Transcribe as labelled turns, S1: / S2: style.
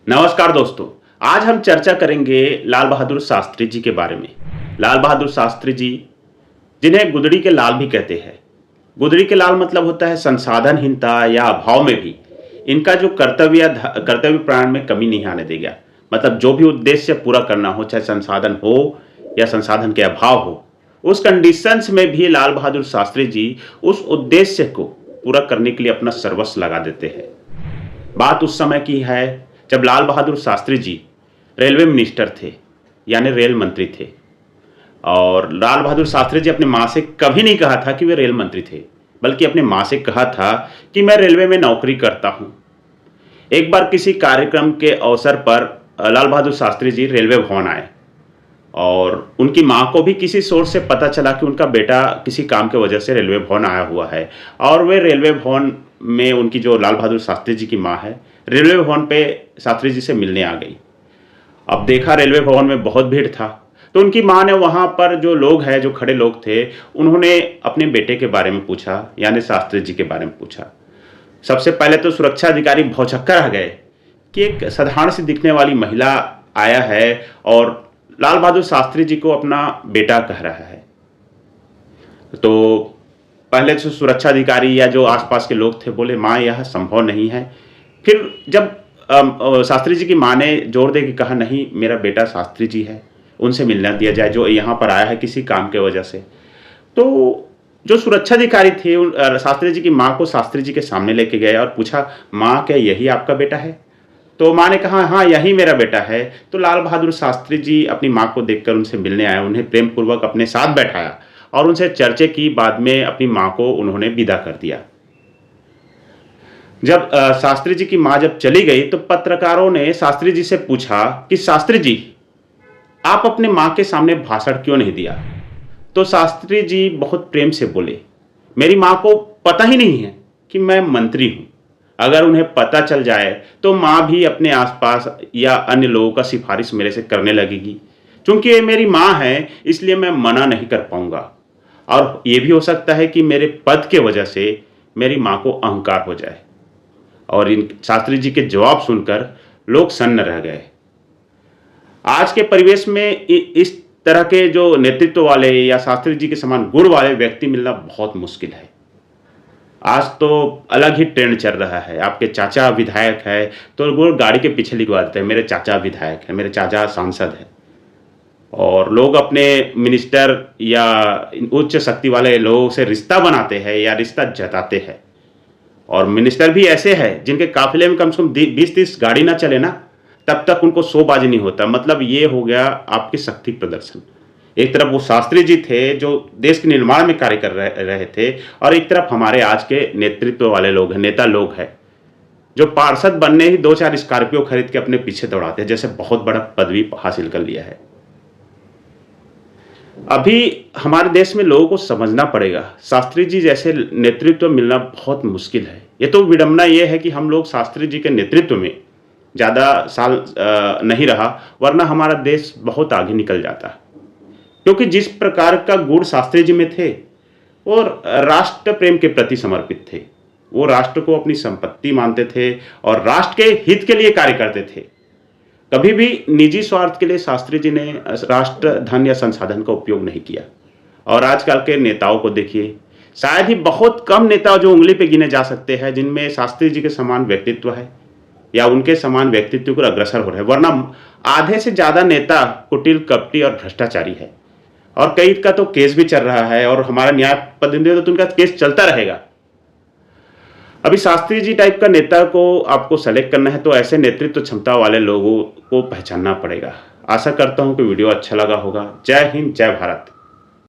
S1: नमस्कार दोस्तों। आज हम चर्चा करेंगे लाल बहादुर शास्त्री जी के बारे में। लाल बहादुर शास्त्री जी, जिन्हें गुदड़ी के लाल भी कहते हैं। गुदड़ी के लाल मतलब होता है संसाधनहीनता या अभाव में भी इनका जो कर्तव्य प्राण में कमी नहीं आने देगा। मतलब जो भी उद्देश्य पूरा करना हो, चाहे संसाधन हो या संसाधन के अभाव हो, उस कंडीशंस में भी लाल बहादुर शास्त्री जी उस उद्देश्य को पूरा करने के लिए अपना सर्वस्व लगा देते हैं। बात उस समय की है जब लाल बहादुर शास्त्री जी रेलवे मिनिस्टर थे, यानी रेल मंत्री थे। और लाल बहादुर शास्त्री जी अपने माँ से कभी नहीं कहा था कि वे रेल मंत्री थे, बल्कि अपने माँ से कहा था कि मैं रेलवे में नौकरी करता हूँ। एक बार किसी कार्यक्रम के अवसर पर लाल बहादुर शास्त्री जी रेलवे भवन आए और उनकी माँ को भी किसी सोर्स से पता चला कि उनका बेटा किसी काम की वजह से रेलवे भवन आया हुआ है। और वे रेलवे भवन में उनकी जो लाल बहादुर शास्त्री जी की माँ है, रेलवे भवन पे शास्त्री जी से मिलने आ गई। अब देखा रेलवे भवन में बहुत भीड़ था, तो उनकी माँ ने वहाँ पर जो लोग हैं, जो खड़े लोग थे, उन्होंने अपने बेटे के बारे में पूछा, यानी शास्त्री जी के बारे में पूछा। सबसे पहले तो सुरक्षा अधिकारी भौचक्कर रह गए कि एक साधारण सी दिखने वाली महिला आया है और लाल बहादुर शास्त्री जी को अपना बेटा कह रहा है। तो पहले तो सुरक्षा अधिकारी या जो आसपास के लोग थे बोले, माँ यह संभव नहीं है। फिर जब शास्त्री जी की माँ ने जोर दे के कहा, नहीं मेरा बेटा शास्त्री जी है, उनसे मिलना दिया जाए, जो यहाँ पर आया है किसी काम के वजह से। तो जो सुरक्षा अधिकारी थे शास्त्री जी की माँ को शास्त्री जी के सामने लेके गए और पूछा, माँ क्या यही आपका बेटा है? तो माँ ने कहा, हाँ यही मेरा बेटा है। तो लाल बहादुर शास्त्री जी अपनी माँ को देखकर उनसे मिलने आए, उन्हें प्रेम पूर्वक अपने साथ बैठाया और उनसे चर्चा की। बाद में अपनी माँ को उन्होंने विदा कर दिया। जब शास्त्री जी की माँ जब चली गई तो पत्रकारों ने शास्त्री जी से पूछा कि शास्त्री जी, आप अपने माँ के सामने भाषण क्यों नहीं दिया? तो शास्त्री जी बहुत प्रेम से बोले, मेरी माँ को पता ही नहीं है कि मैं मंत्री हूँ। अगर उन्हें पता चल जाए तो माँ भी अपने आसपास या अन्य लोगों का सिफारिश मेरे से करने लगेगी। चूंकि ये मेरी माँ है, इसलिए मैं मना नहीं कर पाऊंगा। और ये भी हो सकता है कि मेरे पद के वजह से मेरी माँ को अहंकार हो जाए। और इन शास्त्री जी के जवाब सुनकर लोग सन्न रह गए। आज के परिवेश में इस तरह के जो नेतृत्व वाले या शास्त्री जी के समान गुण वाले व्यक्ति मिलना बहुत मुश्किल है। आज तो अलग ही ट्रेंड चल रहा है। आपके चाचा विधायक है तो वो गाड़ी के पीछे लिखवा देते हैं, मेरे चाचा विधायक है, मेरे चाचा सांसद है। और लोग अपने मिनिस्टर या उच्च शक्ति वाले लोगों से रिश्ता बनाते हैं या रिश्ता जताते हैं। और मिनिस्टर भी ऐसे हैं जिनके काफिले में कम से कम 20-30 गाड़ी ना चले ना, तब तक उनको शोबाजी नहीं होता। मतलब ये हो गया आपकी शक्ति प्रदर्शन। एक तरफ वो शास्त्री जी थे जो देश के निर्माण में कार्य कर रहे थे, और एक तरफ हमारे आज के नेतृत्व वाले लोग हैं, नेता लोग हैं, जो पार्षद बनने ही 2-4 स्कॉर्पियो खरीद के अपने पीछे दौड़ाते हैं, जैसे बहुत बड़ा पदवी हासिल कर लिया है। अभी हमारे देश में लोगों को समझना पड़ेगा, शास्त्री जी जैसे नेतृत्व मिलना बहुत मुश्किल है। ये तो विडंबना ये है कि हम लोग शास्त्री जी के नेतृत्व में ज़्यादा साल नहीं रहा, वरना हमारा देश बहुत आगे निकल जाता। क्योंकि जिस प्रकार का गुण शास्त्री जी में थे, वो राष्ट्र प्रेम के प्रति समर्पित थे। वो राष्ट्र को अपनी संपत्ति मानते थे और राष्ट्र के हित के लिए कार्य करते थे। कभी भी निजी स्वार्थ के लिए शास्त्री जी ने राष्ट्र धन या संसाधन का उपयोग नहीं किया। और आजकल के नेताओं को देखिए, शायद ही बहुत कम नेता जो उंगली पे गिने जा सकते हैं जिनमें शास्त्री जी के समान व्यक्तित्व है या उनके समान व्यक्तित्व को अग्रसर हो रहे हैं। वरना आधे से ज्यादा नेता कुटिल, कपटी और भ्रष्टाचारी है। और कई का तो केस भी चल रहा है और हमारा न्याय प्रतिनिधि तो उनका केस चलता रहेगा। अभी शास्त्री जी टाइप का नेता को आपको सेलेक्ट करना है तो ऐसे नेतृत्व क्षमता वाले लोगों को पहचानना पड़ेगा। आशा करता हूं कि वीडियो अच्छा लगा होगा। जय हिंद, जय भारत।